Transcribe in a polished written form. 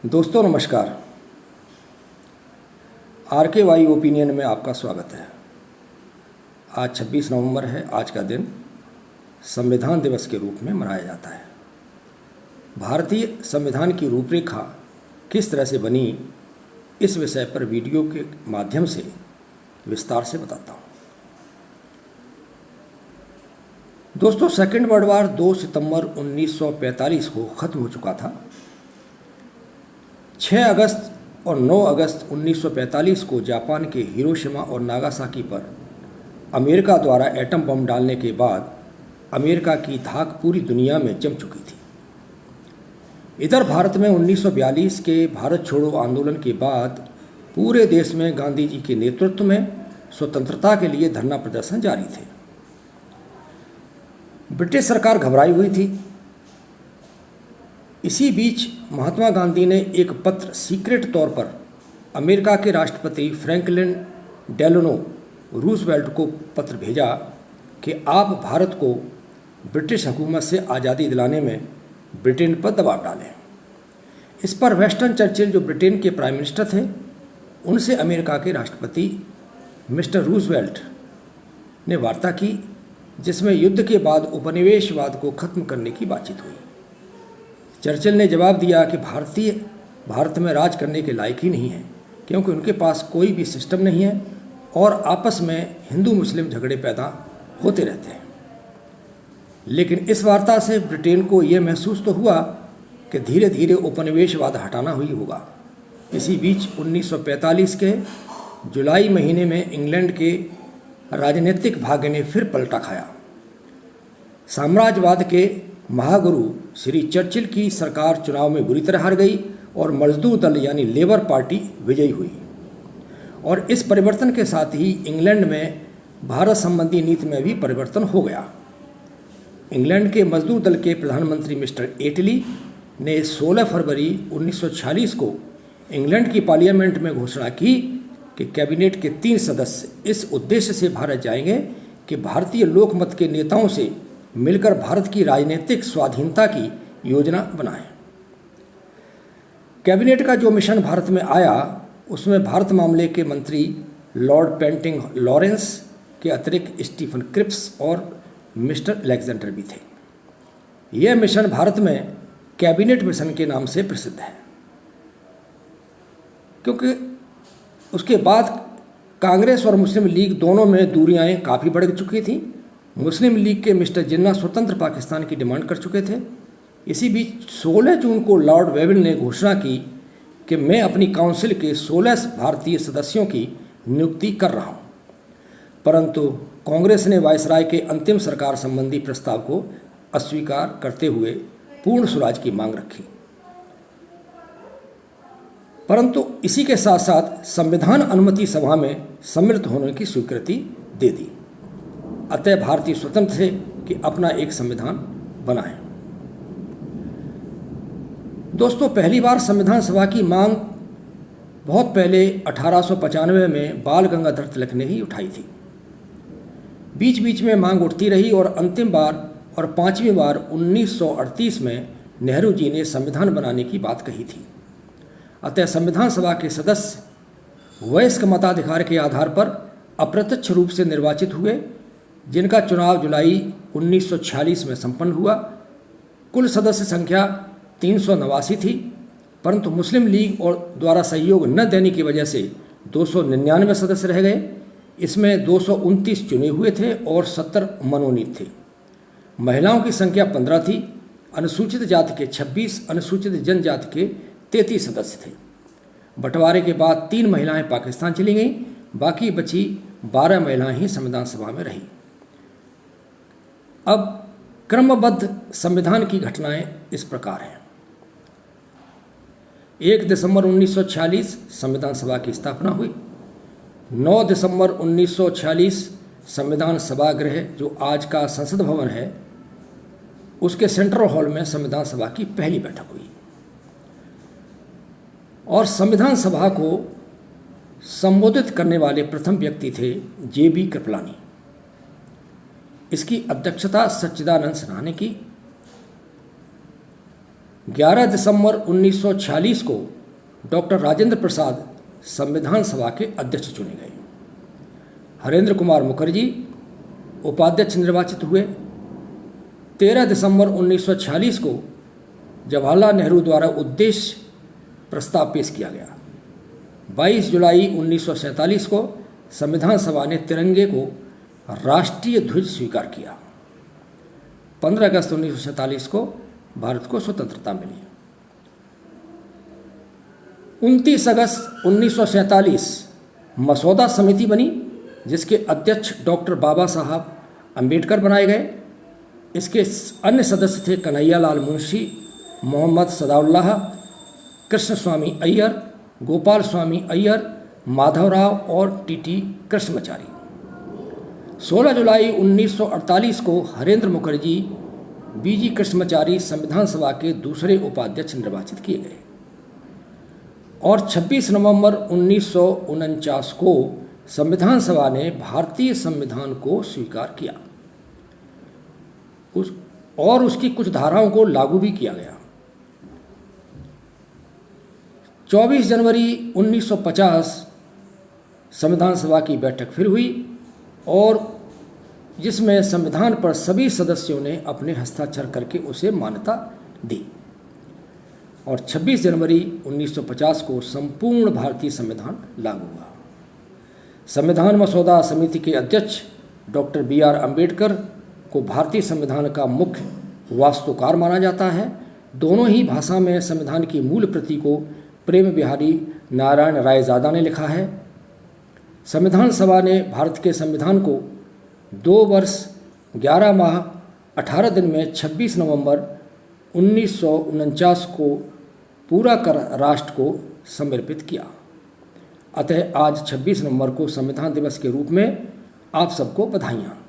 दोस्तों नमस्कार। RKY opinion में आपका स्वागत है। आज 26 नवंबर है। आज का दिन संविधान दिवस के रूप में मनाया जाता है। भारतीय संविधान की रूपरेखा किस तरह से बनी, इस विषय पर वीडियो के माध्यम से विस्तार से बताता हूँ। दोस्तों, सेकेंड वर्ल्ड वार 2 सितंबर 1945 को ख़त्म हो चुका था। 6 अगस्त और 9 अगस्त 1945 को जापान के हिरोशिमा और नागासाकी पर अमेरिका द्वारा एटम बम डालने के बाद अमेरिका की धाक पूरी दुनिया में जम चुकी थी। इधर भारत में 1942 के भारत छोड़ो आंदोलन के बाद पूरे देश में गांधी जी के नेतृत्व में स्वतंत्रता के लिए धरना प्रदर्शन जारी थे। ब्रिटिश सरकार घबराई हुई थी। इसी बीच महात्मा गांधी ने एक पत्र सीक्रेट तौर पर अमेरिका के राष्ट्रपति फ्रैंकलिन डेलानो रूजवेल्ट को पत्र भेजा कि आप भारत को ब्रिटिश हुकूमत से आज़ादी दिलाने में ब्रिटेन पर दबाव डालें। इस पर वेस्टन चर्चिल, जो ब्रिटेन के प्राइम मिनिस्टर थे, उनसे अमेरिका के राष्ट्रपति मिस्टर रूजवेल्ट ने वार्ता की, जिसमें युद्ध के बाद उपनिवेशवाद को खत्म करने की बातचीत हुई। चर्चिल ने जवाब दिया कि भारत में राज करने के लायक ही नहीं है, क्योंकि उनके पास कोई भी सिस्टम नहीं है और आपस में हिंदू मुस्लिम झगड़े पैदा होते रहते हैं। लेकिन इस वार्ता से ब्रिटेन को ये महसूस तो हुआ कि धीरे धीरे उपनिवेशवाद हटाना ही होगा। इसी बीच 1945 के जुलाई महीने में इंग्लैंड के राजनीतिक भाग्य ने फिर पलटा खाया। साम्राज्यवाद के महागुरु श्री चर्चिल की सरकार चुनाव में बुरी तरह हार गई और मजदूर दल यानी लेबर पार्टी विजयी हुई। और इस परिवर्तन के साथ ही इंग्लैंड में भारत संबंधी नीति में भी परिवर्तन हो गया। इंग्लैंड के मजदूर दल के प्रधानमंत्री मिस्टर एटली ने 16 फरवरी 1946 को इंग्लैंड की पार्लियामेंट में घोषणा की कि कैबिनेट के 3 सदस्य इस उद्देश्य से भारत जाएंगे कि भारतीय लोकमत के नेताओं से मिलकर भारत की राजनीतिक स्वाधीनता की योजना बनाएं। कैबिनेट का जो मिशन भारत में आया, उसमें भारत मामले के मंत्री लॉर्ड पेंटिंग लॉरेंस के अतिरिक्त स्टीफन क्रिप्स और मिस्टर अलेक्जेंडर भी थे। यह मिशन भारत में कैबिनेट मिशन के नाम से प्रसिद्ध है, क्योंकि उसके बाद कांग्रेस और मुस्लिम लीग दोनों में दूरियां काफ़ी बढ़ चुकी थी। मुस्लिम लीग के मिस्टर जिन्ना स्वतंत्र पाकिस्तान की डिमांड कर चुके थे। इसी बीच 16 जून को लॉर्ड वेवन ने घोषणा की कि मैं अपनी काउंसिल के 16 भारतीय सदस्यों की नियुक्ति कर रहा हूं। परंतु कांग्रेस ने वायसराय के अंतिम सरकार संबंधी प्रस्ताव को अस्वीकार करते हुए पूर्ण स्वराज की मांग रखी। परंतु इसी के साथ साथ संविधान अनुमति सभा में सम्मिलित होने की स्वीकृति दे दी। अतः भारतीय स्वतंत्र थे कि अपना एक संविधान बनाएं। दोस्तों, पहली बार संविधान सभा की मांग बहुत पहले 1895 में बाल गंगाधर तिलक ने ही उठाई थी। बीच बीच में मांग उठती रही और अंतिम बार और 5वीं बार 1938 में नेहरू जी ने संविधान बनाने की बात कही थी। अतः संविधान सभा के सदस्य वयस्क मताधिकार के आधार पर अप्रत्यक्ष रूप से निर्वाचित हुए, जिनका चुनाव जुलाई 1946 में संपन्न हुआ। कुल सदस्य संख्या 389 थी, परंतु मुस्लिम लीग और द्वारा सहयोग न देने की वजह से 299 सदस्य रह गए। इसमें 229 चुने हुए थे और 70 मनोनीत थे। महिलाओं की संख्या 15 थी। अनुसूचित जाति के 26, अनुसूचित जनजाति के 33 सदस्य थे। बंटवारे के बाद 3 महिलाएं पाकिस्तान चली गईं, बाकी बची 12 महिलाएं ही संविधान सभा में रहीं। अब क्रमबद्ध संविधान की घटनाएं इस प्रकार हैं। 1 दिसंबर 1946 संविधान सभा की स्थापना हुई। 9 दिसंबर 1946 संविधान सभागृह, जो आज का संसद भवन है, उसके सेंट्रल हॉल में संविधान सभा की पहली बैठक हुई। और संविधान सभा को संबोधित करने वाले प्रथम व्यक्ति थे JB कृपलानी। इसकी अध्यक्षता सच्चिदानंद सिन्हा ने की। 11 दिसंबर 1946 को डॉक्टर राजेंद्र प्रसाद संविधान सभा के अध्यक्ष चुने गए। हरेंद्र कुमार मुखर्जी उपाध्यक्ष निर्वाचित हुए। 13 दिसंबर 1946 को जवाहरलाल नेहरू द्वारा उद्देश्य प्रस्ताव पेश किया गया। 22 जुलाई 1947 को संविधान सभा ने तिरंगे को राष्ट्रीय ध्वज स्वीकार किया। 15 अगस्त 1947 को भारत को स्वतंत्रता मिली। 29 अगस्त 1947 मसौदा समिति बनी, जिसके अध्यक्ष डॉक्टर बाबा साहब अम्बेडकर बनाए गए। इसके अन्य सदस्य थे कन्हैयालाल मुंशी, मोहम्मद सदाउल्लाह, कृष्ण स्वामी अय्यर, गोपाल स्वामी अय्यर, माधवराव और टीटी कृष्णमाचारी। 16 जुलाई 1948 को हरेंद्र मुखर्जी, बीजी कृष्णमाचारी संविधान सभा के दूसरे उपाध्यक्ष निर्वाचित किए गए और 26 नवंबर 1949 को संविधान सभा ने भारतीय संविधान को स्वीकार किया और उसकी कुछ धाराओं को लागू भी किया गया। 24 जनवरी 1950 संविधान सभा की बैठक फिर हुई और जिसमें संविधान पर सभी सदस्यों ने अपने हस्ताक्षर करके उसे मान्यता दी और 26 जनवरी 1950 को संपूर्ण भारतीय संविधान लागू हुआ। संविधान मसौदा समिति के अध्यक्ष डॉक्टर BR अम्बेडकर को भारतीय संविधान का मुख्य वास्तुकार माना जाता है। दोनों ही भाषा में संविधान की मूल प्रति को प्रेम बिहारी नारायण रायजादा ने लिखा है। संविधान सभा ने भारत के संविधान को 2 वर्ष 11 माह 18 दिन में 26 नवंबर 1949 को पूरा कर राष्ट्र को समर्पित किया। अतः आज 26 नवंबर को संविधान दिवस के रूप में आप सबको बधाइयाँ।